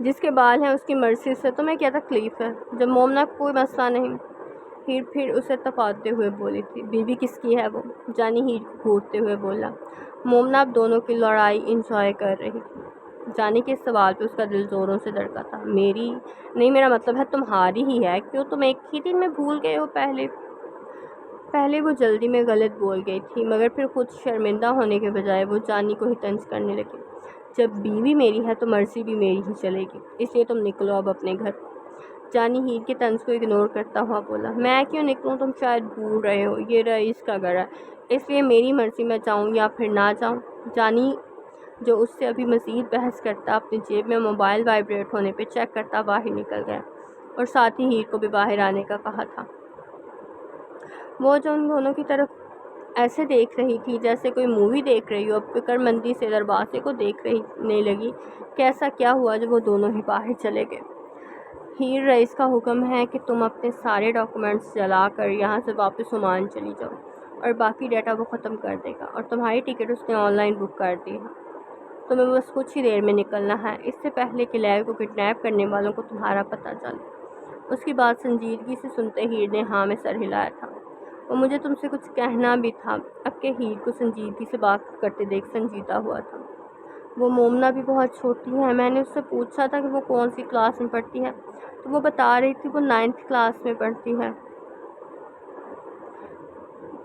جس کے بال ہیں اس کی مرضی سے، تمہیں کیا تکلیف ہے؟ جب مومنہ کو کوئی مسئلہ نہیں۔ ہیر پھر اسے تپاتے ہوئے بولی تھی۔ بیوی کس کی ہے وہ؟ جانی ہیر کو گھورتے ہوئے بولا۔ مومنہ اب دونوں کی لڑائی انجوائے کر رہی تھی۔ جانی کے سوال پہ اس کا دل زوروں سے دھڑکا تھا۔ میری نہیں، میرا مطلب ہے تمہاری ہی ہے۔ کیوں تم ایک ہی دن میں بھول گئے ہو؟ پہلے وہ جلدی میں غلط بول گئی تھی، مگر پھر خود شرمندہ ہونے کے بجائے وہ جانی کو ہی طنز کرنے لگی۔ جب بیوی میری ہے تو مرضی بھی میری ہی چلے گی، اس لیے تم نکلو اب اپنے گھر۔ جانی ہیر کے طنز کو اگنور کرتا ہوا بولا۔ میں کیوں نکلوں؟ تم شاید بھول رہے ہو، یہ رئیس کا گھر ہے، اس لیے میری مرضی میں جاؤں یا پھر نہ جاؤں۔ جانی جو اس سے ابھی مزید بحث کرتا اپنی جیب میں موبائل وائبریٹ ہونے پہ چیک کرتا باہر نکل گیا، اور ساتھ ہی ہیر کو بھی باہر آنے کا کہا تھا۔ وہ جو ان دونوں کی طرف ایسے دیکھ رہی تھی جیسے کوئی مووی دیکھ رہی ہو، اب فکر مندی سے دروازے کو دیکھنے لگی کہ ایسا کیا ہوا جب وہ دونوں ہی باہر چلے گئے۔ ہیر، رئیس کا حکم ہے کہ تم اپنے سارے ڈاکومنٹس جلا کر یہاں سے واپس عمان چلی جاؤ، اور باقی ڈیٹا وہ ختم کر دے گا، اور تمہاری ٹکٹ اس نے آن لائن بک کر دی ہے۔ تمہیں بس کچھ ہی دیر میں نکلنا ہے، اس سے پہلے کہ لیل کو کڈنیپ کرنے والوں کو تمہارا پتہ چلے۔ اس کی بات سنجیدگی سے سنتے ہیر نے ہاں میں سر ہلایا تھا۔ وہ مجھے تم سے کچھ کہنا بھی تھا۔ اب کہ ہیر کو سنجیدگی سے بات کرتے دیکھ سنجیدہ ہوا تھا۔ وہ مومنہ بھی بہت چھوٹی ہے، میں نے اس سے پوچھا تھا کہ وہ کون سی کلاس میں پڑھتی ہے، تو وہ بتا رہی تھی وہ 9th کلاس میں پڑھتی ہے۔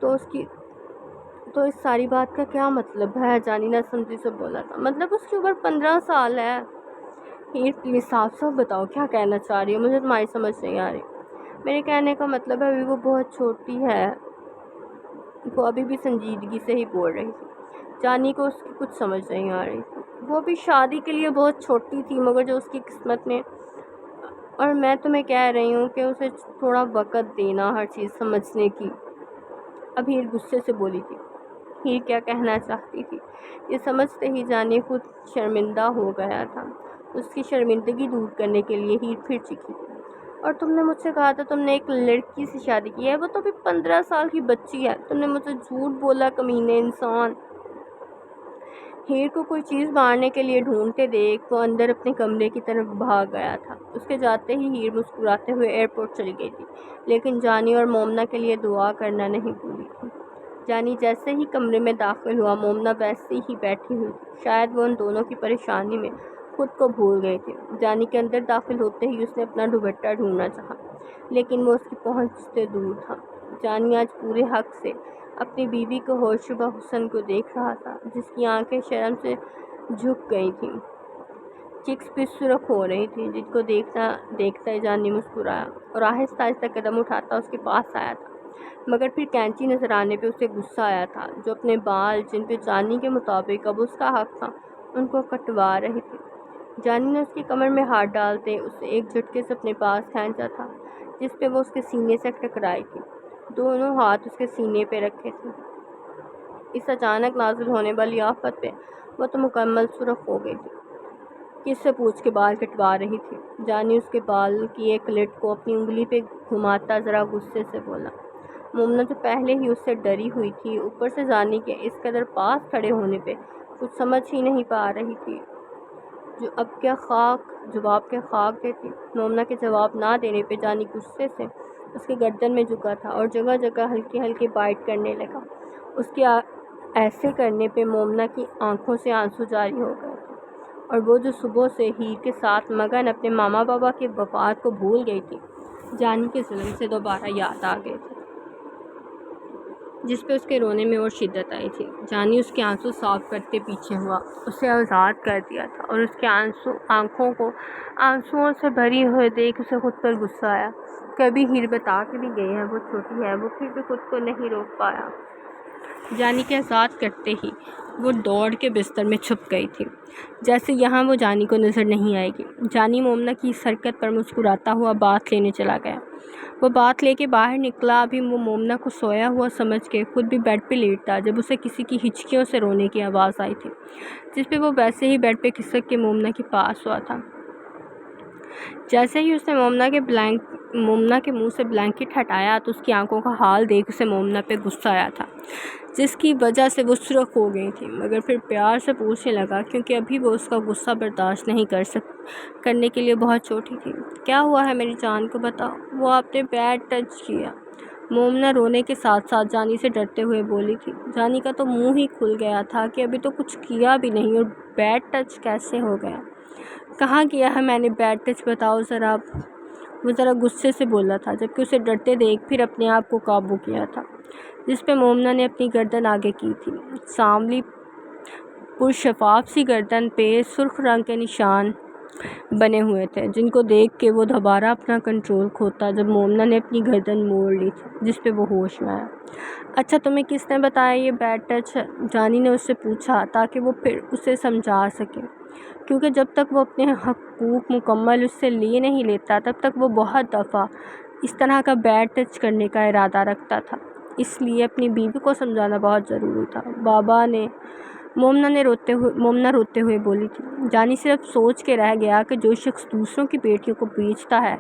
تو اس ساری بات کا کیا مطلب ہے؟ جانی نہ سمجھی سے بولا تھا۔ مطلب اس کی عمر 15 سال ہے۔ ہیر، پلیز صاف صاف بتاؤ کیا کہنا چاہ رہی ہو، مجھے تمہاری سمجھ نہیں آ رہی۔ میرے کہنے کا مطلب ہے ابھی وہ بہت چھوٹی ہے۔ وہ ابھی بھی سنجیدگی سے ہی بول رہی تھی۔ جانی کو اس کی کچھ سمجھ نہیں آ رہی تھی۔ وہ بھی شادی کے لیے بہت چھوٹی تھی، مگر جو اس کی قسمت نے، اور میں تمہیں کہہ رہی ہوں کہ اسے تھوڑا وقت دینا ہر چیز سمجھنے کی۔ اب ہیر غصے سے بولی تھی۔ ہیر کیا کہنا چاہتی تھی یہ سمجھتے ہی جانی خود شرمندہ ہو گیا تھا۔ اس کی شرمندگی دور کرنے کے لیے ہیر پھر چیخی تھی۔ اور تم نے مجھ سے کہا تھا تم نے ایک لڑکی سے شادی کی ہے، وہ تو ابھی 15 سال کی بچی ہے۔ تم نے مجھ سے جھوٹ بولا، کمینے انسان۔ ہیر کو کوئی چیز مارنے کے لیے ڈھونڈتے دیکھ وہ اندر اپنے کمرے کی طرف بھاگ گیا تھا۔ اس کے جاتے ہی ہیر مسکراتے ہوئے ایئرپورٹ چلی گئی تھی، لیکن جانی اور مومنہ کے لیے دعا کرنا نہیں بھولی تھی۔ جانی جیسے ہی کمرے میں داخل ہوا، مومنہ ویسے ہی بیٹھی ہوئی تھی۔ شاید وہ ان دونوں کی پریشانی میں خود کو بھول گئی تھی۔ جانی کے اندر داخل ہوتے ہی اس نے اپنا دوپٹہ ڈھونڈنا چاہا، لیکن وہ اس کی پہنچ سے دور تھا۔ جانی آج پورے حق سے اپنی بیوی کے ہوشربا حسن کو دیکھ رہا تھا، جس کی آنکھیں شرم سے جھک گئی تھیں، چیکس بھی سرخ ہو رہی تھی، جن کو دیکھتا ہی جانی مسکرایا اور آہستہ آہستہ قدم اٹھاتا اس کے پاس آیا تھا۔ مگر پھر کینچی نظر آنے پہ اسے غصہ آیا تھا، جو اپنے بال، جن پہ جانی کے مطابق اب اس کا حق تھا، ان کو کٹوا رہی تھی۔ جانی نے اس کی کمر میں ہاتھ ڈالتے اسے ایک جھٹکے سے اپنے پاس کھینچا تھا، جس پہ وہ اس کے سینے سے ٹکرائی تھی۔ دونوں ہاتھ اس کے سینے پہ رکھے تھے۔ اس اچانک نازل ہونے والی آفت پہ وہ تو مکمل سرخ ہو گئی تھی۔ کس سے پوچھ کے بال کٹوا رہی تھی؟ جانی اس کے بال کی ایک لٹ کو اپنی انگلی پہ گھماتا ذرا غصے سے بولا۔ مومنہ جو پہلے ہی اس سے ڈری ہوئی تھی، اوپر سے جانی کے اس قدر پاس کھڑے ہونے پہ کچھ سمجھ ہی نہیں پا رہی تھی، جو اب کیا جواب کے خاک دیتی۔ مومنہ کے جواب نہ دینے پہ جانی غصے سے اس کے گردن میں جھکا تھا اور جگہ جگہ ہلکے ہلکے بائٹ کرنے لگا۔ اس کے ایسے کرنے پہ مومنہ کی آنکھوں سے آنسو جاری ہو گئے تھے، اور وہ جو صبح سے ہیر کے ساتھ مگن اپنے ماما بابا کے وفات کو بھول گئی تھی، جانی کے ظلم سے دوبارہ یاد آ گئے تھے، جس پہ اس کے رونے میں اور شدت آئی تھی۔ جانی اس کے آنسو صاف کرتے پیچھے ہوا، اسے آزاد کر دیا تھا، اور اس کے آنکھوں کو آنسوؤں سے بھری ہوئے دیکھ اسے خود پر غصہ آیا۔ کبھی ہیر بتا کے بھی گئی ہے وہ چھوٹی ہے، وہ پھر بھی خود کو نہیں روک پایا۔ جانی کے آزاد کرتے ہی وہ دوڑ کے بستر میں چھپ گئی تھی، جیسے یہاں وہ جانی کو نظر نہیں آئے گی۔ جانی مومنہ کی اس حرکت پر مسکراتا ہوا بات لینے چلا گیا۔ وہ بات لے کے باہر نکلا، ابھی وہ مومنہ کو سویا ہوا سمجھ کے خود بھی بیڈ پہ لیٹا جب اسے کسی کی ہچکیوں سے رونے کی آواز آئی تھی، جس پہ وہ ویسے ہی بیڈ پہ کھسک کے مومنہ کے پاس ہوا تھا۔ جیسے ہی اس نے مومنا کے منہ سے بلینکٹ ہٹایا تو اس کی آنکھوں کا حال دیکھ اسے مومنا پہ غصہ آیا تھا، جس کی وجہ سے وہ سرخ ہو گئی تھی، مگر پھر پیار سے پوچھنے لگا کیونکہ ابھی وہ اس کا غصہ برداشت نہیں کرنے کے لیے بہت چھوٹی تھی۔ کیا ہوا ہے میری جان کو بتاؤ؟ وہ آپ نے بیڈ ٹچ کیا۔ مومنا رونے کے ساتھ ساتھ جانی سے ڈرتے ہوئے بولی تھی۔ جانی کا تو منہ ہی کھل گیا تھا کہ ابھی تو کچھ کیا بھی نہیں اور بیڈ ٹچ کیسے ہو گیا؟ کہاں کیا ہے میں نے بیڈ ٹچ؟ بتاؤ ذرا۔ وہ ذرا غصے سے بولا تھا، جبکہ اسے ڈرتے دیکھ پھر اپنے آپ کو قابو کیا تھا، جس پہ مومنا نے اپنی گردن آگے کی تھی۔ سانولی پرشفاف سی گردن پہ سرخ رنگ کے نشان بنے ہوئے تھے، جن کو دیکھ کے وہ دوبارہ اپنا کنٹرول کھوتا جب مومنا نے اپنی گردن موڑ لی تھی، جس پہ وہ ہوش میں آیا۔ اچھا تمہیں کس نے بتایا یہ بیڈ ٹچ ہے؟ جانی نے اس سے پوچھا تاکہ وہ پھر اسے سمجھا سکے، کیونکہ جب تک وہ اپنے حقوق مکمل اس سے لیے نہیں لیتا تب تک وہ بہت دفعہ اس طرح کا بیڈ ٹچ کرنے کا ارادہ رکھتا تھا، اس لیے اپنی بیوی کو سمجھانا بہت ضروری تھا۔ بابا نے مومنا روتے ہوئے بولی تھی۔ جانی صرف سوچ کے رہ گیا کہ جو شخص دوسروں کی بیٹیوں کو بیچتا ہے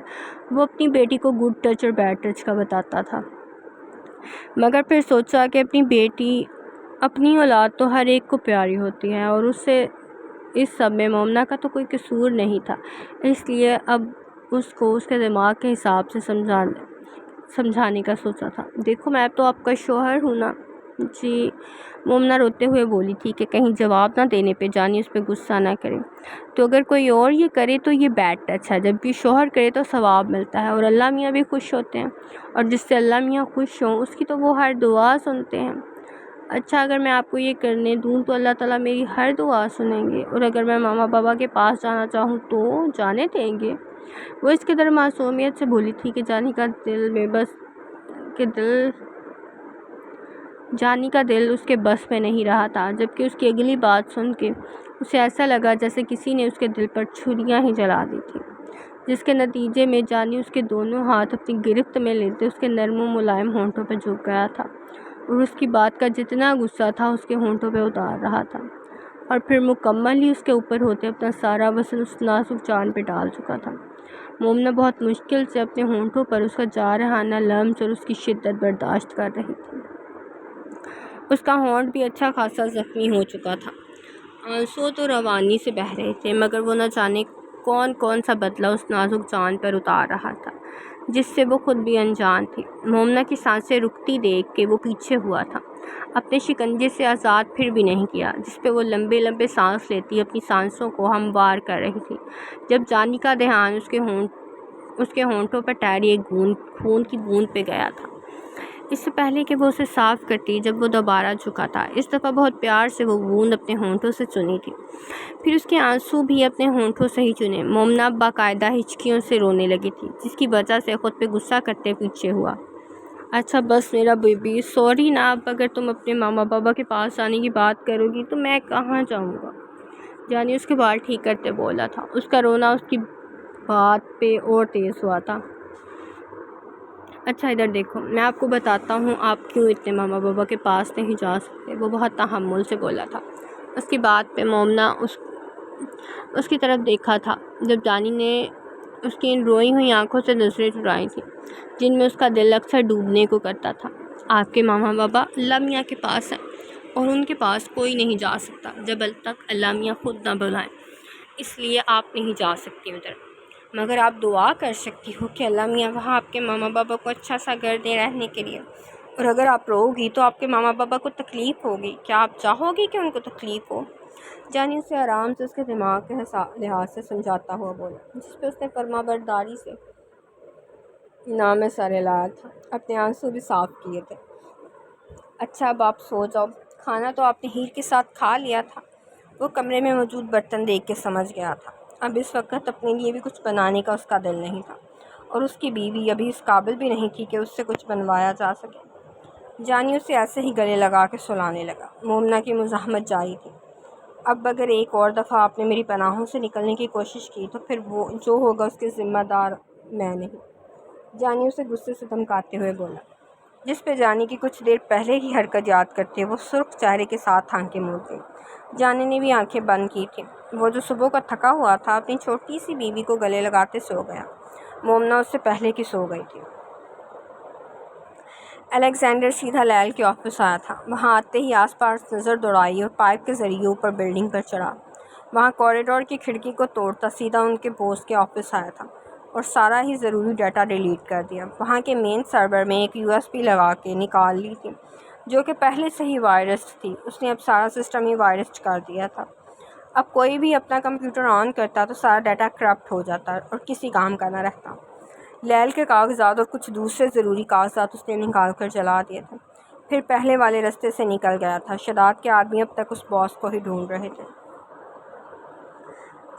وہ اپنی بیٹی کو گڈ ٹچ اور بیڈ ٹچ کا بتاتا تھا، مگر پھر سوچا کہ اپنی اولاد تو ہر ایک کو پیاری ہوتی ہے اور اس سب میں مومنا کا تو کوئی قصور نہیں تھا، اس لیے اب اس کو اس کے دماغ کے حساب سے سمجھانے کا سوچا تھا۔ دیکھو میں تو آپ کا شوہر ہوں نا۔ جی، مومنا روتے ہوئے بولی تھی کہ کہیں جواب نہ دینے پہ جانی اس پہ غصہ نہ کرے۔ تو اگر کوئی اور یہ کرے تو یہ بیڈ ٹچ ہے، جب بھی شوہر کرے تو ثواب ملتا ہے اور اللہ میاں بھی خوش ہوتے ہیں، اور جس سے اللہ میاں خوش ہوں اس کی تو وہ ہر دعا سنتے ہیں۔ اچھا اگر میں آپ کو یہ کرنے دوں تو اللہ تعالیٰ میری ہر دعا سنیں گے، اور اگر میں ماما بابا کے پاس جانا چاہوں تو جانے دیں گے؟ وہ اس قدر معصومیت سے بولی تھی کہ جانی کا دل اس کے بس میں نہیں رہا تھا، جبکہ اس کی اگلی بات سن کے اسے ایسا لگا جیسے کسی نے اس کے دل پر چھریاں ہی جلا دی تھی، جس کے نتیجے میں جانی اس کے دونوں ہاتھ اپنی گرفت میں لیتے اس کے نرم و ملائم ہونٹوں پہ جھک گیا تھا، اور اس کی بات کا جتنا غصہ تھا اس کے ہونٹوں پہ اتار رہا تھا، اور پھر مکمل ہی اس کے اوپر ہوتے اپنا سارا وزن اس نازک جان پہ ڈال چکا تھا۔ مومنا بہت مشکل سے اپنے ہونٹوں پر اس کا جارحانہ لمس اور اس کی شدت برداشت کر رہی تھی۔ اس کا ہونٹ بھی اچھا خاصا زخمی ہو چکا تھا، آنسو تو روانی سے بہہ رہے تھے، مگر وہ نہ جانے کون سا بدلہ اس نازک جان پر اتار رہا تھا جس سے وہ خود بھی انجان تھی۔ مومنا کی سانسیں رکتی دیکھ کے وہ پیچھے ہوا تھا، اپنے شکنجے سے آزاد پھر بھی نہیں کیا، جس پہ وہ لمبے لمبے سانس لیتی اپنی سانسوں کو ہموار کر رہی تھی، جب جانی کا دھیان اس کے ہونٹوں پر ٹھہری ایک خون کی بوند پہ گیا تھا۔ اس سے پہلے کہ وہ اسے صاف کرتی جب وہ دوبارہ جھکا تھا، اس دفعہ بہت پیار سے وہ بوند اپنے ہونٹوں سے چنی تھی، پھر اس کے آنسو بھی اپنے ہونٹوں سے ہی چنے۔ مومنا باقاعدہ ہچکیوں سے رونے لگی تھی، جس کی وجہ سے خود پہ غصہ کرتے پیچھے ہوا۔ اچھا بس میرا بیبی، سوری نا، اب اگر تم اپنے ماما بابا کے پاس جانے کی بات کرو گی تو میں کہاں جاؤں گا؟ جانی اس کے بال ٹھیک کرتے بولا تھا۔ اس کا رونا اس کی بات پہ اور تیز ہوا تھا۔ اچھا ادھر دیکھو، میں آپ کو بتاتا ہوں آپ کیوں اتنے ماما بابا کے پاس نہیں جا سکتے، وہ بہت تحمل سے بولا تھا۔ اس کی بات پہ مومنا اس کی طرف دیکھا تھا، جب جانی نے اس کی ان روئی ہوئی آنکھوں سے نظریں چرائی تھیں جن میں اس کا دل اکثر ڈوبنے کو کرتا تھا۔ آپ کے ماما بابا اللہ میاں کے پاس ہیں اور ان کے پاس کوئی نہیں جا سکتا جب تک اللہ میاں خود نہ بلائیں، اس لیے آپ نہیں جا سکتی ادھر، مگر آپ دعا کر سکتی ہو کہ اللہ میاں وہاں آپ کے ماما بابا کو اچھا سا گھر دے رہنے کے لیے، اور اگر آپ رو گی تو آپ کے ماما بابا کو تکلیف ہوگی، کیا آپ چاہو گی کہ ان کو تکلیف ہو؟ جانی اسے آرام سے اس کے دماغ کے لحاظ سے سمجھاتا ہوا بولا، جس پہ اس نے فرما برداری سے نام سر لایا تھا، اپنے آنسو بھی صاف کیے تھے۔ اچھا اب آپ سو جاؤ، کھانا تو آپ نے ہیر کے ساتھ کھا لیا تھا۔ وہ کمرے میں موجود برتن دیکھ کے سمجھ گیا تھا اب اس وقت اپنے لیے بھی کچھ بنانے کا اس کا دل نہیں تھا، اور اس کی بیوی ابھی اس قابل بھی نہیں تھی کہ اس سے کچھ بنوایا جا سکے۔ جانی اسے ایسے ہی گلے لگا کے سلانے لگا۔ مومنا کی مزاحمت جاری تھی۔ اب اگر ایک اور دفعہ آپ نے میری پناہوں سے نکلنے کی کوشش کی تو پھر وہ جو ہوگا اس کے ذمہ دار میں نہیں، جانی اسے غصے سے دھمکاتے ہوئے بولا۔ جس پہ جانی کی کچھ دیر پہلے ہی حرکت یاد کرتے وہ سرخ چہرے کے ساتھ آنکھیں موند گئی۔ جانی نے بھی آنکھیں بند کی تھیں۔ وہ جو صبح کا تھکا ہوا تھا اپنی چھوٹی سی بیوی کو گلے لگاتے سو گیا۔ مومنہ اس سے پہلے کی سو گئی تھی۔ الیگزینڈر سیدھا لیل کے آفس آیا تھا۔ وہاں آتے ہی آس پاس نظر دوڑائی اور پائپ کے ذریعے اوپر بلڈنگ پر چڑھا۔ وہاں کوریڈور کی کھڑکی کو توڑتا سیدھا ان کے باس کے آفس آیا تھا اور سارا ہی ضروری ڈیٹا ڈیلیٹ کر دیا۔ وہاں کے مین سرور میں ایک USB لگا کے نکال لی تھی جو کہ پہلے سے ہی وائرس تھی۔ اس نے اب سارا سسٹم ہی وائرس کر دیا تھا۔ اب کوئی بھی اپنا کمپیوٹر آن کرتا تو سارا ڈیٹا کرپٹ ہو جاتا اور کسی کام کا نہ رہتا۔ لیل کے کاغذات اور کچھ دوسرے ضروری کاغذات اس نے نکال کر جلا دیے تھے، پھر پہلے والے رستے سے نکل گیا تھا۔ شداد کے آدمی اب تک اس باس کو ہی ڈھونڈ رہے تھے۔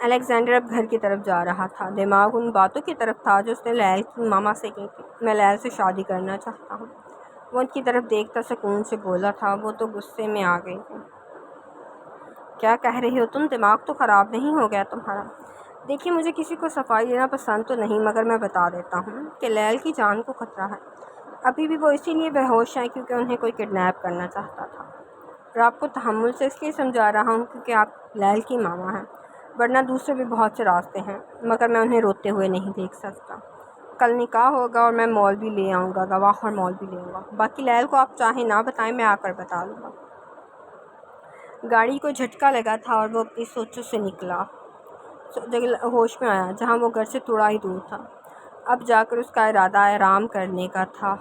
الیگزینڈر اب گھر کی طرف جا رہا تھا۔ دماغ ان باتوں کی طرف تھا جو اس نے لیل کی ماما سے کی تھی۔ میں لیل سے شادی کرنا چاہتا ہوں، وہ ان کی طرف دیکھتا سکون سے بولا تھا۔ وہ تو غصے میں آ گئی تھی۔ کیا کہہ رہے ہو تم؟ دماغ تو خراب نہیں ہو گیا تمہارا؟ دیکھیے مجھے کسی کو صفائی دینا پسند تو نہیں، مگر میں بتا دیتا ہوں کہ لیل کی جان کو خطرہ ہے۔ ابھی بھی وہ اسی لیے بے ہوش ہیں کیونکہ انہیں کوئی کڈنیپ کرنا چاہتا تھا، اور آپ کو تحمل سے اس لیے سمجھا رہا ہوں کیونکہ آپ لیل کی ماما ہیں، ورنہ دوسرے بھی بہت سے راستے ہیں، مگر میں انہیں روتے ہوئے نہیں دیکھ سکتا۔ کل نکاح ہوگا اور میں مول بھی لے آؤں گا، گواہ اور مول بھی لے آؤں گا۔ باقی لیل کو آپ چاہیں نہ بتائیں، میں آ کر بتا دوں گا۔ گاڑی کو جھٹکا لگا تھا اور وہ اپنی سوچوں سے نکلا، ہوش میں آیا جہاں وہ گھر سے تھوڑا ہی دور تھا۔ اب جا کر اس کا ارادہ آرام کرنے کا تھا۔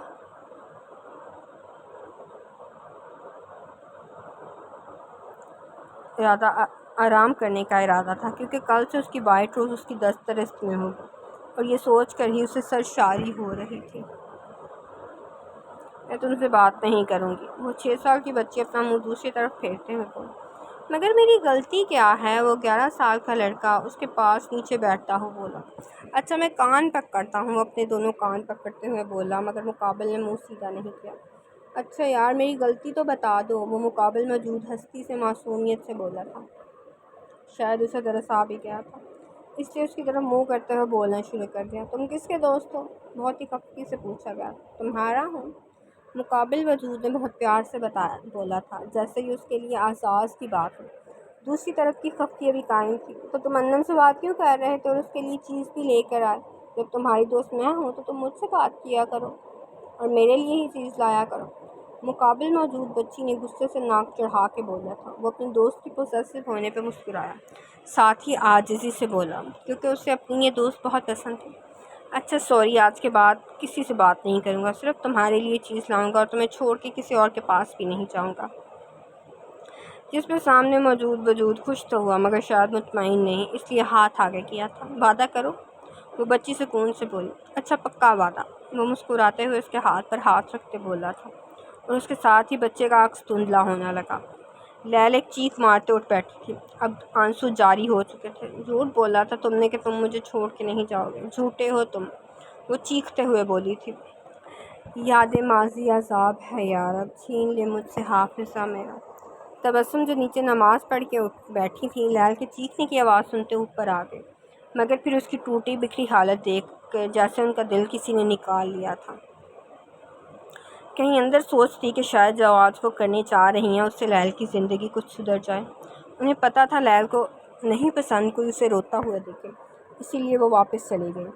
ارادہ تھا کیونکہ کل سے اس کی وائٹ روز اس کی دسترست میں ہوگی، اور یہ سوچ کر ہی اسے سرشاری ہو رہی تھی۔ میں تم سے بات نہیں کروں گی، وہ 6 سال کی بچی اپنا منہ دوسری طرف پھیرتے ہوئے بولی۔ مگر میری غلطی کیا ہے؟ وہ 11 سال کا لڑکا اس کے پاس نیچے بیٹھتا ہوا بولا۔ اچھا میں کان پکڑتا ہوں، اپنے دونوں کان پکڑتے ہوئے بولا، مگر مقابل نے منہ سیدھا نہیں کیا۔ اچھا یار میری غلطی تو بتا دو، وہ مقابل موجود ہستی سے معصومیت سے بولا تھا۔ شاید اسے درس آ بھی گیا تھا، اس لیے اس کی طرف منہ کرتے ہوئے بولنا شروع کر دیا۔ تم کس کے دوست ہو؟ بہت ہی خفگی سے پوچھا گیا۔ تمہارا ہوں، مقابل وجود نے بہت پیار سے بولا تھا، جیسے یہ اس کے لیے اعزاز کی بات ہو۔ دوسری طرف کی خفگی ابھی قائم تھی۔ تو تم انم سے بات کیوں کر رہے تھے اور اس کے لیے چیز بھی لے کر آئے؟ جب تمہاری دوست میں ہوں تو تم مجھ سے بات کیا کرو اور میرے لیے ہی چیز لایا کرو۔ مقابل موجود بچی نے غصے سے ناک چڑھا کے بولا تھا۔ وہ اپنی دوست کی پوسیسو ہونے پہ مسکرایا، ساتھ ہی عاجزی سے بولا کیونکہ اسے اپنی یہ دوست بہت پسند تھی۔ اچھا سوری، آج کے بعد کسی سے بات نہیں کروں گا، صرف تمہارے لیے چیز لاؤں گا اور تمہیں چھوڑ کے کسی اور کے پاس بھی نہیں جاؤں گا۔ جس پہ سامنے موجود وجود خوش تو ہوا مگر شاید مطمئن نہیں، اس لیے ہاتھ آگے کیا تھا۔ وعدہ کرو، وہ بچی سکون سے بولی۔ اچھا پکا وعدہ، وہ مسکراتے ہوئے اس کے ہاتھ پر ہاتھ رکھتے بولا تھا، اور اس کے ساتھ ہی بچے کا عکس دھندلا ہونے لگا۔ لیل ایک چیخ مارتے اٹھ بیٹھی تھی، اب آنسو جاری ہو چکے تھے۔ جھوٹ بولا تھا تم نے کہ تم مجھے چھوڑ کے نہیں جاؤ گے، جھوٹے ہو تم، وہ چیختے ہوئے بولی تھی۔ یاد ماضی عذاب ہے یار، اب چھین لے مجھ سے حافظہ میرا۔ تبسم جو نیچے نماز پڑھ کے بیٹھی تھی، لیل کے چیخنے کی آواز سنتے اوپر آ گئی، مگر پھر اس کی ٹوٹی بکھری حالت دیکھ کر جیسے ان کا دل کسی نے نکال لیا تھا۔ کہیں اندر سوچ تھی کہ شاید جو آج وہ کرنے چاہ رہی ہیں اس سے لیل کی زندگی کچھ سدھر جائے۔ انہیں پتہ تھا لیل کو نہیں پسند کوئی اسے روتا ہوا دیکھے، اسی لیے وہ واپس چلی گئی۔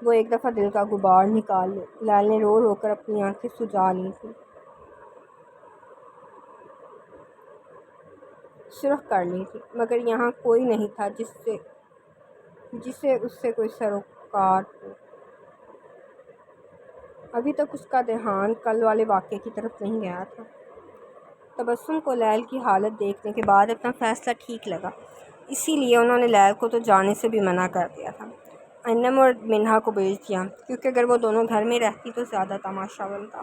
وہ ایک دفعہ دل کا غبار نکال لے، لیل نے رو رو کر اپنی آنکھیں سجا لی تھیں، سرخ کر لی تھی، مگر یہاں کوئی نہیں تھا جسے اس سے کوئی سروکار ہو۔ ابھی تک اس کا دھیان کل والے واقعے کی طرف نہیں گیا تھا۔ تبسم کو لیل کی حالت دیکھنے کے بعد اپنا فیصلہ ٹھیک لگا، اسی لیے انہوں نے لیل کو تو جانے سے بھی منع کر دیا تھا، انم اور منہا کو بھیج دیا، کیونکہ اگر وہ دونوں گھر میں رہتی تو زیادہ تماشا بنتا۔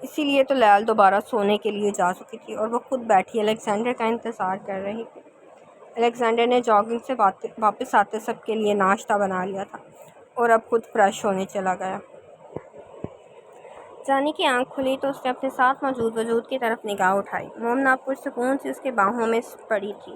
اسی لیے تو لیل دوبارہ سونے کے لیے جا چکی تھی اور وہ خود بیٹھی الیگزینڈر کا انتظار کر رہی تھی۔ الیگزینڈر نے جاگنگ سے واپس آتے سب کے لیے ناشتہ بنا لیا تھا اور اب خود فریش ہونے چلا گیا۔ جانی کی آنکھ کھلی تو اس نے اپنے ساتھ موجود وجود کی طرف نگاہ اٹھائی۔ مومنہ پرسکون سے اس کے باہوں میں پڑی تھی۔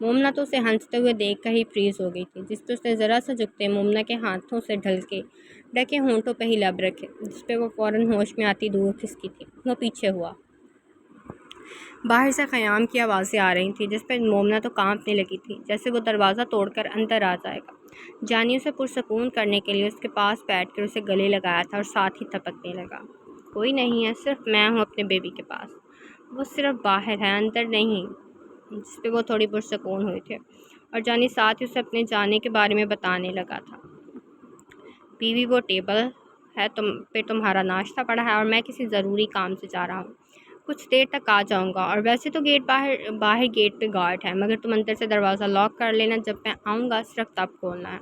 مومنہ تو اسے ہنستے ہوئے دیکھ کر ہی فریز ہو گئی تھی، جس پہ اس نے ذرا سا جھکتے مومنہ کے ہاتھوں سے ڈھکے ہونٹوں پہ ہی لب رکھے، جس پہ وہ فوراً ہوش میں آتی دور کھسکی تھی۔ وہ پیچھے ہوا۔ باہر سے خیام کی آوازیں آ رہی تھیں، جس پہ مومنہ تو کانپنے لگی تھی، جیسے وہ دروازہ توڑ کر اندر آ جائے گا۔ جانی اسے پرسکون کرنے کے لیے اس کے پاس بیٹھ کر اسے گلے لگایا تھا اور ساتھ ہی تپکنے لگا۔ کوئی نہیں ہے، صرف میں ہوں اپنے بیبی کے پاس، وہ صرف باہر ہے، اندر نہیں، جس پہ وہ تھوڑی پرسکون ہوئی تھی، اور جانی ساتھ ہی اسے اپنے جانے کے بارے میں بتانے لگا تھا۔ بیوی، وہ ٹیبل ہے پہ تمہارا ناشتہ پڑا ہے اور میں کسی ضروری کام سے جا رہا ہوں، کچھ دیر تک آ جاؤں گا، اور ویسے تو باہر گیٹ پہ گارڈ ہے، مگر تم اندر سے دروازہ لاک کر لینا، جب میں آؤں گا صرف تب کھولنا ہے،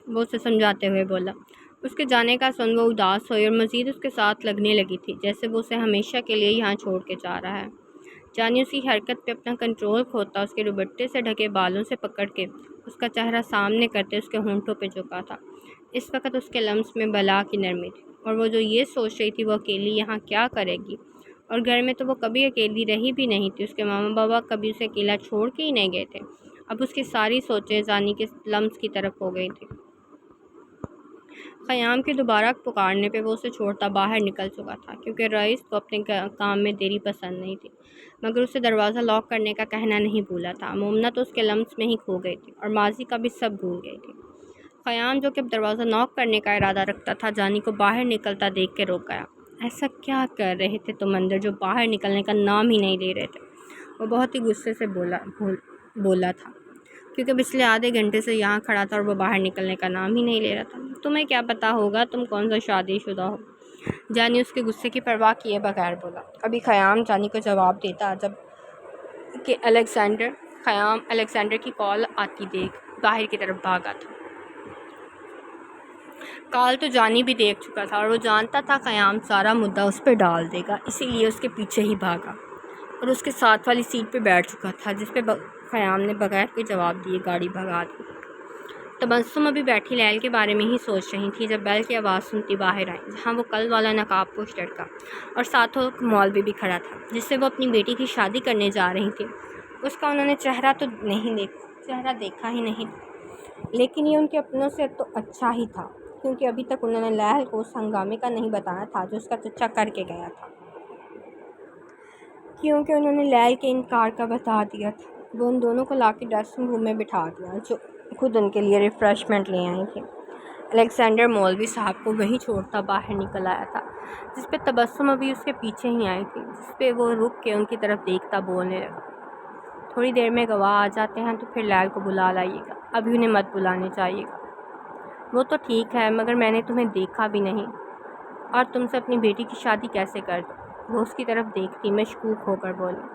وہ اسے سمجھاتے ہوئے بولا۔ اس کے جانے کا سن وہ اداس ہوئی اور مزید اس کے ساتھ لگنے لگی تھی، جیسے وہ اسے ہمیشہ کے لیے یہاں چھوڑ کے جا رہا ہے۔ جانی اس کی حرکت پہ اپنا کنٹرول کھوتا اس کے دوپٹے سے ڈھکے بالوں سے پکڑ کے اس کا چہرہ سامنے کرتے اس کے ہونٹوں پہ جھکا تھا۔ اس وقت اس کے لمس میں بلا کی نرمی تھی، اور وہ جو یہ سوچ رہی تھی وہ اکیلی یہاں کیا کرے گی، اور گھر میں تو وہ کبھی اکیلی رہی بھی نہیں تھی، اس کے ماما بابا کبھی اسے اکیلا چھوڑ کے ہی نہیں گئے تھے۔ اب اس کی ساری سوچیں جانی کے لمس کی طرف ہو گئی تھی۔ خیام کے دوبارہ پکارنے پہ وہ اسے چھوڑتا باہر نکل چکا تھا، کیونکہ رئیس کو اپنے کام میں دیری پسند نہیں تھی، مگر اسے دروازہ لاک کرنے کا کہنا نہیں بھولا تھا۔ مومنہ تو اس کے لمس میں ہی کھو گئی تھی اور ماضی کا بھی سب بھول گئی تھی۔ خیام، جو کہ اب دروازہ ناک کرنے کا ارادہ رکھتا تھا، جانی کو باہر نکلتا دیکھ کے رک گیا۔ ایسا کیا کر رہے تھے تم اندر، جو باہر نکلنے کا نام ہی نہیں لے رہے تھے؟ وہ بہت ہی غصے سے بولا تھا، کیونکہ پچھلے آدھے گھنٹے سے یہاں کھڑا تھا اور وہ باہر نکلنے کا نام ہی نہیں لے رہا تھا۔ تمہیں کیا پتا ہوگا، تم کون سا شادی شدہ ہو؟ جانی اس کے غصے کی پرواہ کیے بغیر بولا۔ ابھی خیام جانی کو جواب دیتا جب کہ خیام الیگزینڈر کی کال آتی دیکھ باہر کی طرف بھاگا تھا۔ کال تو جانی بھی دیکھ چکا تھا اور وہ جانتا تھا خیام سارا مدعا اس پہ ڈال دے گا، اسی لیے اس کے پیچھے ہی بھاگا اور اس کے ساتھ والی سیٹ پہ بیٹھ چکا تھا، جس پہ خیام نے بغیر کوئی جواب دیے گاڑی بھگا دی۔ تبسم ابھی بیٹھی لیل کے بارے میں ہی سوچ رہی تھی جب بیل کی آواز سنتی باہر آئی، جہاں وہ کل والا نقاب پوش لڑکا اور ساتھوں مولوی بھی کھڑا تھا، جس سے وہ اپنی بیٹی کی شادی کرنے جا رہی تھی۔ اس کا انہوں نے چہرہ دیکھا ہی نہیں، لیکن یہ ان کے اپنوں سے تو اچھا ہی تھا، کیونکہ ابھی تک انہوں نے لیل کو اس ہنگامے کا نہیں بتایا تھا جو اس کا چچا کر کے گیا تھا، کیونکہ انہوں نے لیل کے انکار کا بتا دیا تھا۔ وہ ان دونوں کو لا کے ڈریسنگ روم میں بٹھا دیا، جو خود ان کے لیے ریفریشمنٹ لے آئی تھی۔ الیگزینڈر مولوی صاحب کو وہیں چھوڑتا باہر نکل آیا تھا، جس پہ تبسم ابھی اس کے پیچھے ہی آئی تھی، جس پہ وہ رک کے ان کی طرف دیکھتا بولنے لگا۔ تھوڑی دیر میں گواہ آ جاتے ہیں تو پھر لیل کو بلا لائیے گا، ابھی انہیں مت بلانے چاہیے گا۔ وہ تو ٹھیک ہے، مگر میں نے تمہیں دیکھا بھی نہیں، اور تم سے اپنی بیٹی کی شادی کیسے کر دوں؟ وہ اس کی طرف دیکھتی مشکوک ہو کر بولی،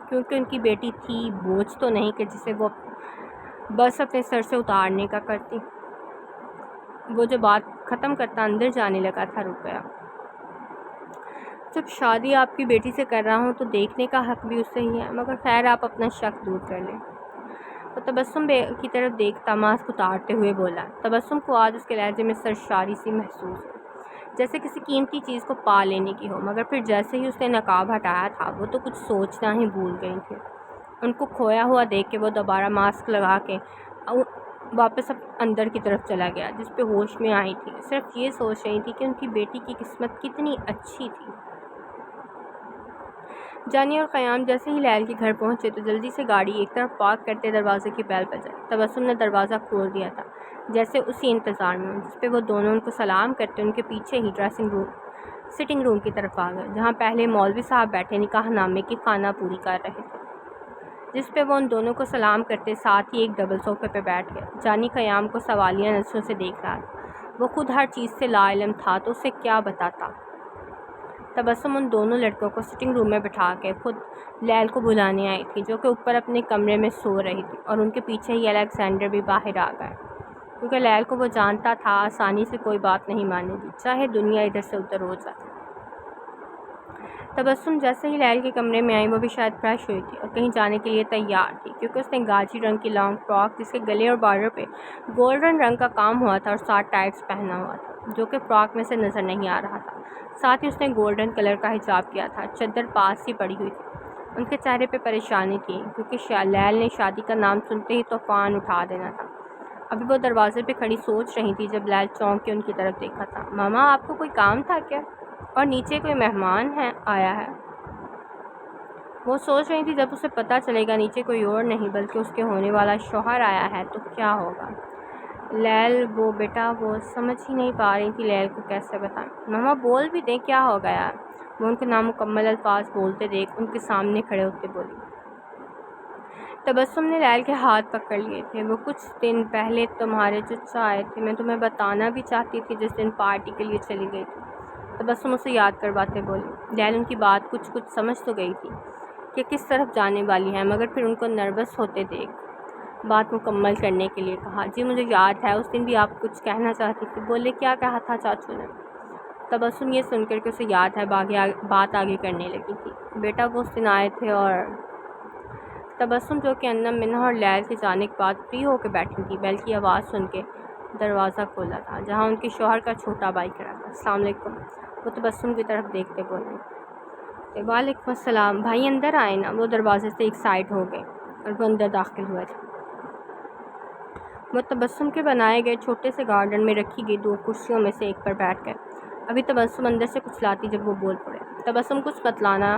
کیونکہ ان کی بیٹی تھی، بوجھ تو نہیں کہ جسے وہ بس اپنے سر سے اتارنے کا کرتی۔ وہ جو بات ختم کرتا اندر جانے لگا تھا، رک گیا۔ جب شادی آپ کی بیٹی سے کر رہا ہوں تو دیکھنے کا حق بھی اس سے ہی ہے، مگر خیر آپ اپنا شک دور کر لیں۔ وہ تبسم کی طرف دیکھتا ماسک اتارتے ہوئے بولا۔ تبسم کو آج اس کے لہجے میں سرشاری سی محسوس ہوئی، جیسے کسی قیمتی چیز کو پا لینے کی ہو، مگر پھر جیسے ہی اس نے نقاب ہٹایا تھا وہ تو کچھ سوچنا ہی بھول گئی تھی۔ ان کو کھویا ہوا دیکھ کے وہ دوبارہ ماسک لگا کے واپس اندر کی طرف چلا گیا، جس پہ ہوش میں آئی تھی، صرف یہ سوچ رہی تھی کہ ان کی بیٹی کی قسمت کتنی اچھی تھی۔ جانی اور خیام جیسے ہی لیل کے گھر پہنچے تو جلدی سے گاڑی ایک طرف پارک کرتے دروازے کی بیل بجائی۔ تبسم نے دروازہ کھول دیا تھا، جیسے اسی انتظار میں، جس پہ وہ دونوں ان کو سلام کرتے ان کے پیچھے ہی سٹنگ روم کی طرف آ گئے، جہاں پہلے مولوی صاحب بیٹھے نکاح نامے کی خانہ پوری کر رہے تھے، جس پہ وہ ان دونوں کو سلام کرتے ساتھ ہی ایک ڈبل صوفے پہ بیٹھ گئے۔ جانی خیام کو سوالیہ نظروں سے دیکھ رہا تھا، وہ خود ہر چیز سے لا علم تھا تو اسے کیا بتاتا۔ تبسم ان دونوں لڑکوں کو سٹنگ روم میں بٹھا کے خود لیل کو بلانے آئی تھی، جو کہ اوپر اپنے کمرے میں سو رہی تھی، اور ان کے پیچھے ہی الیگزینڈر بھی باہر آ گئے، کیونکہ لیل کو وہ جانتا تھا آسانی سے کوئی بات نہیں مانے گی، چاہے دنیا ادھر سے ادھر ہو جائے۔ تبسم جیسے ہی لیل کے کمرے میں آئی، وہ بھی شاید فریش ہوئی تھی اور کہیں جانے کے لیے تیار تھی، کیونکہ اس نے گاجی رنگ کی لانگ فراک جس کے گلے اور بارڈر پہ گولڈن رنگ کا کام ہوا تھا اور ساتھ ٹائٹس پہنا ہوا تھا، جو کہ فراک میں سے نظر نہیں آ رہا تھا۔ ساتھ ہی اس نے گولڈن کلر کا حجاب کیا تھا، چادر پاس ہی پڑی ہوئی تھی، ان کے چہرے پہ پریشانی تھی کیونکہ لیل نے شادی کا نام سنتے ہی طوفان اٹھا دینا تھا۔ ابھی وہ دروازے پہ کھڑی سوچ رہی تھی جب لیل چونک کے ان کی طرف دیکھا تھا۔ ماما آپ کو کوئی کام تھا کیا؟ اور نیچے کوئی مہمان آیا ہے؟ وہ سوچ رہی تھی جب اسے پتہ چلے گا نیچے کوئی اور نہیں بلکہ اس کے ہونے والا شوہر آیا ہے تو کیا ہوگا۔ لیل وہ سمجھ ہی نہیں پا رہی تھی لیل کو کیسے بتائیں۔ ماما بول بھی دیں کیا ہو گیا۔ وہ ان کو نامکمل الفاظ بولتے دیکھ ان کے سامنے کھڑے ہوتے بولی۔ تبسم نے لیل کے ہاتھ پکڑ لیے تھے۔ وہ کچھ دن پہلے تمہارے چچا آئے تھے، میں تمہیں بتانا بھی چاہتی تھی جس دن پارٹی کے لیے چلی گئی تھی۔ تبسم اسے یاد کرواتے بولی۔ لیل ان کی بات کچھ سمجھ تو گئی تھی کہ کس طرف جانے والی ہے، مگر پھر ان کو نروس ہوتے دیکھ بات مکمل کرنے کے لیے کہا، جی مجھے یاد ہے اس دن بھی آپ کچھ کہنا چاہتی تھی۔ بولے کیا کہا تھا چاچو نے؟ تبسم یہ سن کر کہ اسے یاد ہے بات آگے کرنے لگی تھی۔ بیٹا وہ اس دن آئے تھے اور تبسم جو کہ انم منہا اور لیل کے جانے کے بعد فری ہو کے بیٹھی تھی بیل کی آواز سن کے دروازہ کھولا تھا جہاں ان کے شوہر کا چھوٹا بھائی کھڑا تھا۔ السلام علیکم، وہ تبسم کی طرف دیکھتے بولے۔ وعلیکم السلام، بھائی اندر آئے نا۔ وہ دروازے سے ایک سائڈ ہو گئے اور وہ اندر داخل ہوئے تھے۔ وہ تبسم کے بنائے گئے چھوٹے سے گارڈن میں رکھی گئی 2 کرسیوں میں سے ایک پر بیٹھ گئے۔ ابھی تبسم اندر سے کچھ لاتی جب وہ بول پڑے، تبسم کچھ بتلانا،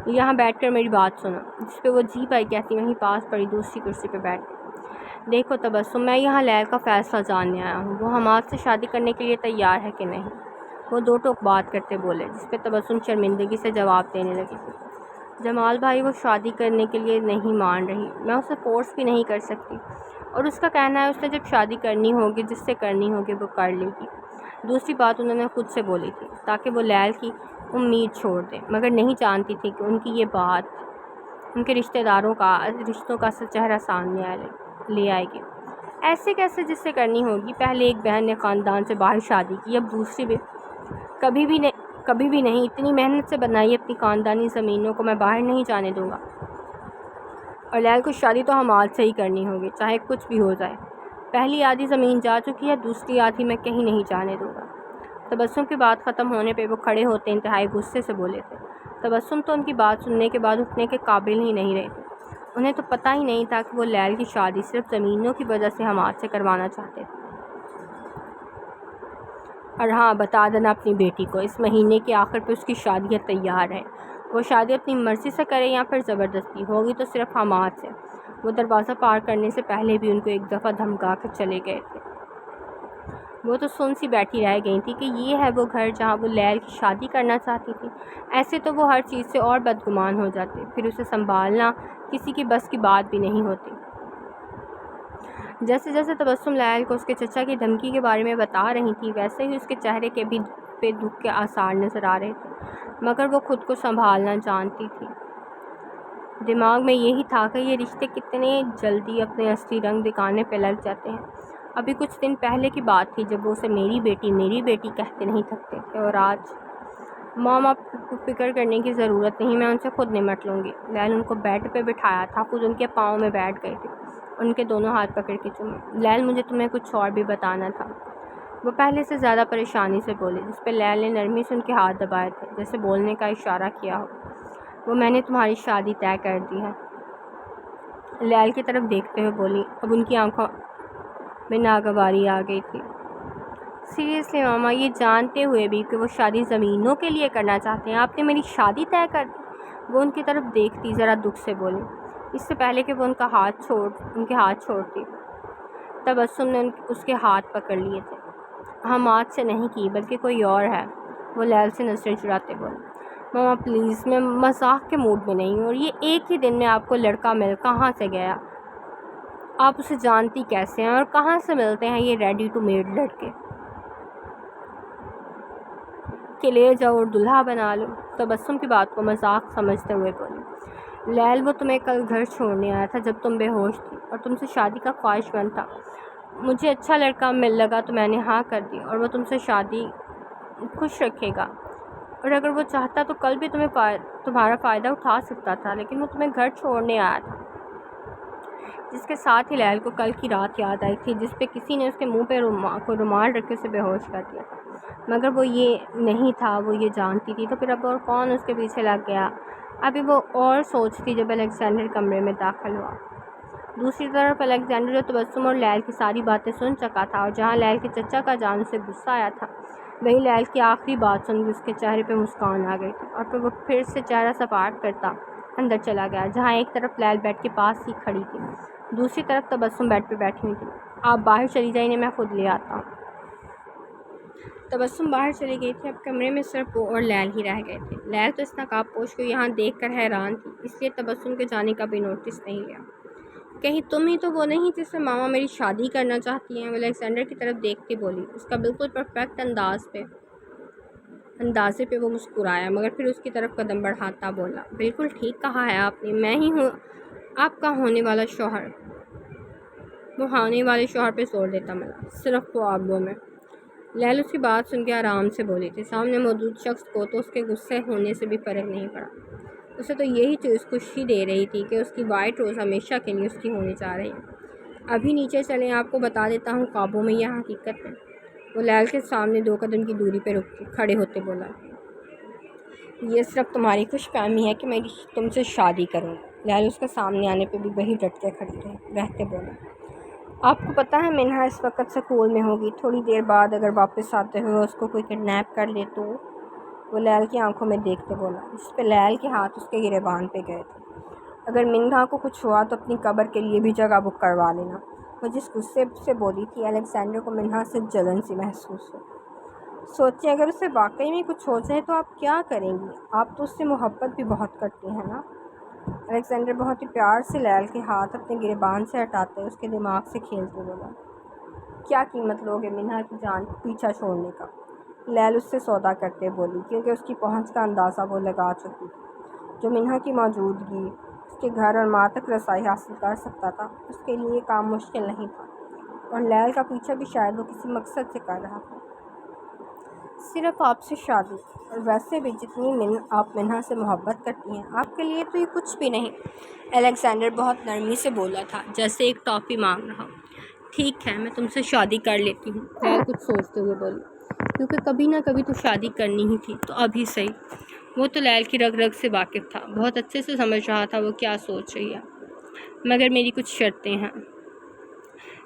یہاں بیٹھ کر میری بات سنو، جس پہ وہ جی پائی کہتی وہیں پاس پڑی دوسری کرسی پہ بیٹھ گئی۔ دیکھو تبسم، میں یہاں لیل کا فیصلہ جاننے آیا ہوں، وہ حماد سے شادی کرنے کے لیے تیار ہے کہ نہیں۔ وہ 2 ٹوک بات کرتے بولے جس پہ تبسم شرمندگی سے جواب دینے لگی تھی۔ جمال بھائی وہ شادی کرنے کے لیے نہیں مان رہی، میں اسے فورس بھی نہیں کر سکتی، اور اس کا کہنا ہے اس نے جب شادی کرنی ہوگی جس سے کرنی ہوگی وہ کر لے گی۔ دوسری بات انہوں نے خود سے بولی تھی تاکہ وہ لیل کی امید چھوڑ دیں، مگر نہیں جانتی تھی کہ ان کی یہ بات ان کے رشتوں کا اصل چہرہ سامنے لے آئے گی۔ ایسے کیسے جس سے کرنی ہوگی؟ پہلے ایک بہن نے خاندان سے باہر شادی کی، اب دوسری بھی کبھی بھی نہیں، اتنی محنت سے بنائی اپنی خاندانی زمینوں کو میں باہر نہیں جانے دوں گا، اور لیل کو شادی تو حماد سے ہی کرنی ہوگی چاہے کچھ بھی ہو جائے۔ پہلی آدھی زمین جا چکی ہے، دوسری آدھی میں کہیں نہیں جانے دوں گا۔ تبسم کی بات ختم ہونے پہ وہ کھڑے ہوتے انتہائی غصے سے بولے تھے۔ تبسم تو ان کی بات سننے کے بعد اٹھنے کے قابل ہی نہیں رہے تھے۔ انہیں تو پتہ ہی نہیں تھا کہ وہ لیل کی شادی صرف زمینوں کی وجہ سے حماد سے کروانا چاہتے تھے۔ اور ہاں، بتا دینا اپنی بیٹی کو اس مہینے کے آخر پہ اس کی شادی تیار ہے، وہ شادی اپنی مرضی سے کرے یا پھر زبردستی، ہوگی تو صرف حماد سے۔ وہ دروازہ پار کرنے سے پہلے بھی ان کو ایک دفعہ دھمکا کے چلے گئے تھے۔ وہ تو سن سی بیٹھی رہ گئی تھی کہ یہ ہے وہ گھر جہاں وہ لیل کی شادی کرنا چاہتی تھی۔ ایسے تو وہ ہر چیز سے اور بدگمان ہو جاتے، پھر اسے سنبھالنا کسی کی بس کی بات بھی نہیں ہوتی۔ جیسے جیسے تبسم لیل کو اس کے چچا کی دھمکی کے بارے میں بتا رہی تھی ویسے ہی اس کے چہرے کے بھی پہ دکھ کے آثار نظر آ رہے تھے، مگر وہ خود کو سنبھالنا جانتی تھی۔ دماغ میں یہی تھا کہ یہ رشتے کتنے جلدی اپنے اصلی رنگ دکھانے پہ لگ جاتے ہیں۔ ابھی کچھ دن پہلے کی بات تھی جب وہ اسے میری بیٹی کہتے نہیں تھکتے تھے، اور آج ماما کو فکر کرنے کی ضرورت نہیں، میں ان سے خود نمٹ لوں گی۔ لیل ان کو بیڈ پہ بٹھایا تھا، خود ان کے پاؤں میں بیٹھ گئی تھی، ان کے دونوں ہاتھ پکڑ کے چومے۔ لیل مجھے تمہیں کچھ اور بھی بتانا تھا، وہ پہلے سے زیادہ پریشانی سے بولے، جس پہ لیل نے نرمی سے ان کے ہاتھ دبائے تھے جیسے بولنے کا اشارہ کیا ہو۔ وہ میں نے تمہاری شادی طے کر دی ہے، لیل کی طرف دیکھتے ہوئے بولی۔ اب ان کی آنکھوں میں ناگواری آ گئی تھی۔ سیریسلی ماما، یہ جانتے ہوئے بھی کہ وہ شادی زمینوں کے لیے کرنا چاہتے ہیں آپ نے میری شادی طے کر دی؟ وہ ان کی طرف دیکھتی ذرا دکھ سے بولی، اس سے پہلے کہ وہ ان کے ہاتھ چھوڑتی۔ تبسم نے اس کے ہاتھ پکڑ لیے تھے۔ حماد سے نہیں کی بلکہ کوئی اور ہے، وہ لیل سے نظریں چراتے بولی۔ ماما پلیز، میں مذاق کے موڈ میں نہیں ہوں، اور یہ ایک ہی دن میں آپ کو لڑکا مل کہاں سے گیا؟ آپ اسے جانتی کیسے ہیں اور کہاں سے ملتے ہیں یہ ریڈی ٹو میڈ لڑکے کہ لے جاؤ اور دلہا بنا لو؟ تبسم کی بات کو مذاق سمجھتے ہوئے بولی، لیل وہ تمہیں کل گھر چھوڑنے آیا تھا جب تم بے ہوش تھی اور تم سے شادی کا خواہش مند تھا۔ مجھے اچھا لڑکا لگا تو میں نے ہاں کر دی، اور وہ تم سے شادی خوش رکھے گا، اور اگر وہ چاہتا تو کل بھی تمہارا فائدہ اٹھا سکتا تھا، لیکن وہ تمہیں گھر چھوڑنے آیا تھا۔ جس کے ساتھ ہی لیل کو کل کی رات یاد آئی تھی جس پہ کسی نے اس کے منہ پہ رومال رکھ کے اسے بے ہوش کر دیا تھا، مگر وہ یہ نہیں تھا، وہ یہ جانتی تھی، تو پھر اب اور کون اس کے پیچھے لگ گیا؟ ابھی وہ اور سوچ تھی جب الیگزینڈر کمرے میں داخل ہوا۔ دوسری طرف الیگزینڈر جو تبسم اور لیل کی ساری باتیں سن چکا تھا، اور جہاں لیل کے چچا کا جان سے غصہ آیا تھا، وہی لیل کی آخری بات سن کے اس کے چہرے پہ مسکان آ گئی تھی، اور پھر وہ پھر سے چہرہ سپاٹ کرتا اندر چلا گیا، جہاں ایک طرف لیل بیڈ کے پاس ہی کھڑی تھی، دوسری طرف تبسم بیڈ پہ بیٹھی ہوئی تھی۔ آپ باہر چلی جائیں، انہیں میں خود لے آتا ہوں۔ تبسم باہر چلی گئی تھی۔ اب کمرے میں صرف وہ اور لیل ہی رہ گئے تھے۔ لیل تو اس نقاب پوش کو یہاں دیکھ کر حیران تھی، اس لیے تبسم کے جانے کا بھی نوٹس نہیں لیا۔ کہیں تم ہی تو وہ نہیں جس سے ماما میری شادی کرنا چاہتی ہیں؟ وہ الیگزینڈر کی طرف دیکھتی بولی۔ اس کا بالکل پرفیکٹ اندازے پہ وہ مسکرایا، مگر پھر اس کی طرف قدم بڑھاتا بولا، بالکل ٹھیک کہا ہے آپ نے، میں ہی ہوں آپ کا ہونے والا شوہر۔ وہ ہونے والے شوہر پہ زور دیتا ملا، صرف خوابوں میں۔ لیل اس کی بات سن کے آرام سے بولی تھی۔ سامنے موجود شخص کو تو اس کے غصے ہونے سے بھی فرق نہیں پڑا، اسے تو یہی چیز خوشی دے رہی تھی کہ اس کی وائٹ روز ہمیشہ کے لیے اس کی ہونے جا رہی ہے۔ ابھی نیچے چلیں، آپ کو بتا دیتا ہوں خوابوں میں یا حقیقت میں۔ وہ لیل کے سامنے 2 قدم کی دوری پہ کھڑے ہوتے بولا، یہ صرف تمہاری خوش فہمی ہے کہ میں تم سے شادی کروں۔ لیل اس کے سامنے آنے پہ بھی وہی ڈٹ کے کھڑی رہتے بولا، آپ کو پتہ ہے منہا اس وقت سکول میں ہوگی، تھوڑی دیر بعد اگر واپس آتے ہوئے اس کو کوئی کڈنیپ کر لے تو؟ وہ لیل کی آنکھوں میں دیکھتے بولا، جس پہ لیل کے ہاتھ اس کے گریبان پہ گئے تھے، اگر منہا کو کچھ ہوا تو اپنی قبر کے لیے بھی جگہ بک کروا لینا۔ وہ جس غصے سے بولی تھی، الیگزینڈر کو منہا سے جلن سی محسوس ہو۔ سوچیں اگر اسے واقعی میں کچھ ہو جائے تو آپ کیا کریں گی؟ آپ تو اس سے محبت بھی بہت کرتی ہیں نا؟ الیگزینڈر بہت ہی پیار سے لیل کے ہاتھ اپنے گریبان سے ہٹاتے اس کے دماغ سے کھیلتے بولا، کیا قیمت لوگے منہا کی جان پیچھا چھوڑنے کا؟ لیل اس سے سودا کرتے بولی، کیونکہ اس کی پہنچ کا اندازہ وہ لگا چکی تھی۔ جو منہا کی موجودگی اس کے گھر اور ماں تک رسائی حاصل کر سکتا تھا، اس کے لیے کام مشکل نہیں تھا، اور لیل کا پیچھا بھی شاید وہ کسی مقصد سے کر رہا تھا، صرف آپ سے شادی۔ اور ویسے بھی جتنی آپ منہا سے محبت کرتی ہیں، آپ کے لیے تو یہ کچھ بھی نہیں۔ الیگزینڈر بہت نرمی سے بولا تھا، جیسے ایک ٹافی مانگ رہا ہو۔ ٹھیک ہے، میں تم سے شادی کر لیتی ہوں، لیل کچھ سوچتے ہوئے بولی، کیونکہ کبھی نہ کبھی تو شادی کرنی ہی تھی، تو ابھی صحیح۔ وہ تو لیل کی رگ رگ سے واقف تھا، بہت اچھے سے سمجھ رہا تھا وہ کیا سوچ رہی ہے، مگر میری کچھ شرطیں ہیں۔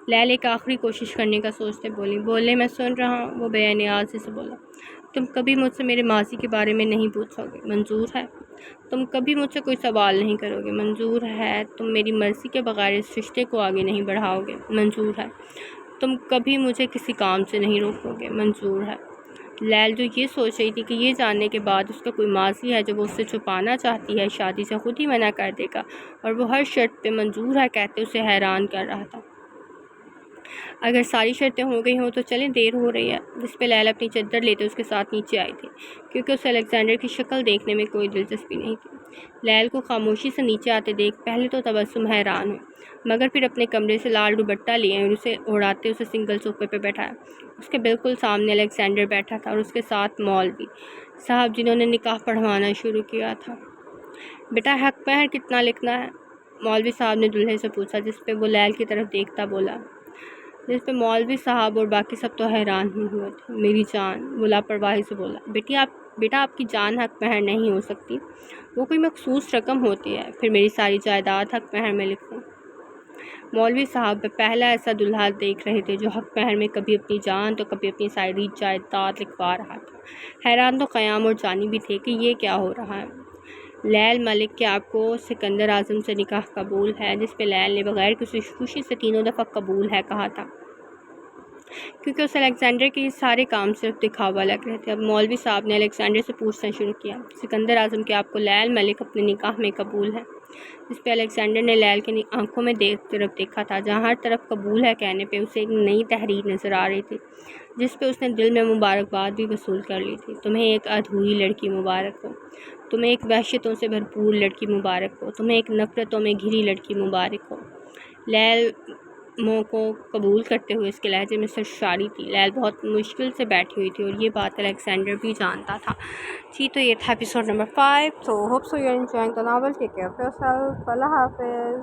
لیل ایک آخری کوشش کرنے کا سوچتے بولی، بولے میں سن رہا ہوں۔ وہ بے نیازی سے بولا، تم کبھی مجھ سے میرے ماضی کے بارے میں نہیں پوچھو گے، منظور ہے؟ تم کبھی مجھ سے کوئی سوال نہیں کرو گے، منظور ہے؟ تم میری مرضی کے بغیر اس رشتے کو آگے نہیں بڑھاؤ گے، منظور ہے؟ تم کبھی مجھے کسی کام سے نہیں روکو گے، منظور ہے؟ لیل جو یہ سوچ رہی تھی کہ یہ جاننے کے بعد اس کا کوئی ماضی ہے جو وہ اس سے چھپانا چاہتی ہے، شادی سے خود ہی منع کر دے گا، اور وہ ہر شرط پہ منظور ہے کہتے اسے حیران کر رہا تھا۔ اگر ساری شرطیں ہو گئی ہوں تو چلیں، دیر ہو رہی ہے۔ جس پہ لیل اپنی چادر لیتے اس کے ساتھ نیچے آئی تھی، کیونکہ اسے الیگزینڈر کی شکل دیکھنے میں کوئی دلچسپی نہیں تھی۔ لیل کو خاموشی سے نیچے آتے دیکھ پہلے تو تبسم حیران ہوئی، مگر پھر اپنے کمرے سے لال دوپٹہ لیے اور اسے اڑاتے اسے سنگل صوفے پہ بیٹھایا۔ اس کے بالکل سامنے الیگزینڈر بیٹھا تھا، اور اس کے ساتھ مولوی صاحب جنہوں نے نکاح پڑھوانا شروع کیا تھا۔ بیٹا حق مہر کتنا لکھنا ہے؟ مولوی صاحب نے دلہے سے پوچھا، جس پہ وہ لیل کی طرف دیکھتا بولا، جس پہ مولوی صاحب اور باقی سب تو حیران ہی ہوئے تھے۔ میری جان، وہ لاپرواہی سے بولا، بیٹا آپ کی جان حق مہر نہیں ہو سکتی، وہ کوئی مخصوص رقم ہوتی ہے، پھر میری ساری جائیداد حق مہر میں لکھوں۔ مولوی صاحب پہلا ایسا دلہا دیکھ رہے تھے جو حق مہر میں کبھی اپنی جان تو کبھی اپنی ساری جائیداد لکھوا رہا تھا۔ حیران تو قیام اور جانی بھی تھے کہ یہ کیا ہو رہا ہے۔ لیل ملک، کیا آپ کو سکندر اعظم سے نکاح قبول ہے؟ جس پہ لیل نے بغیر کسی خوشی سے 3 دفعہ قبول ہے کہا تھا، کیونکہ اس الیگزینڈر کے یہ سارے کام صرف دکھاوا لگ رہے تھے۔ اب مولوی صاحب نے الیگزینڈر سے پوچھنا شروع کیا، سکندر اعظم، کیا آپ کو لیل ملک اپنے نکاح میں قبول ہے؟ جس پہ الیگزینڈر نے لیل کی آنکھوں میں طرف دیکھا تھا، جہاں ہر طرف قبول ہے کہنے پہ اسے ایک نئی تحریر نظر آ رہی تھی، جس پہ اس نے دل میں مبارکباد بھی وصول کر لی تھی۔ تمہیں ایک ادھوری لڑکی مبارک ہو، تمہیں ایک وحشتوں سے بھرپور لڑکی مبارک ہو، تمہیں ایک نفرتوں میں گھری لڑکی مبارک ہو۔ لیل منہ کو قبول کرتے ہوئے اس کے لہجے میں سرشاری تھی۔ لیل بہت مشکل سے بیٹھی ہوئی تھی، اور یہ بات الیگزینڈر بھی جانتا تھا۔ جی تو یہ تھا ایپیسوڈ نمبر 5۔ تو hope so you are enjoying the novel. Take care of yourself. اللہ حافظ.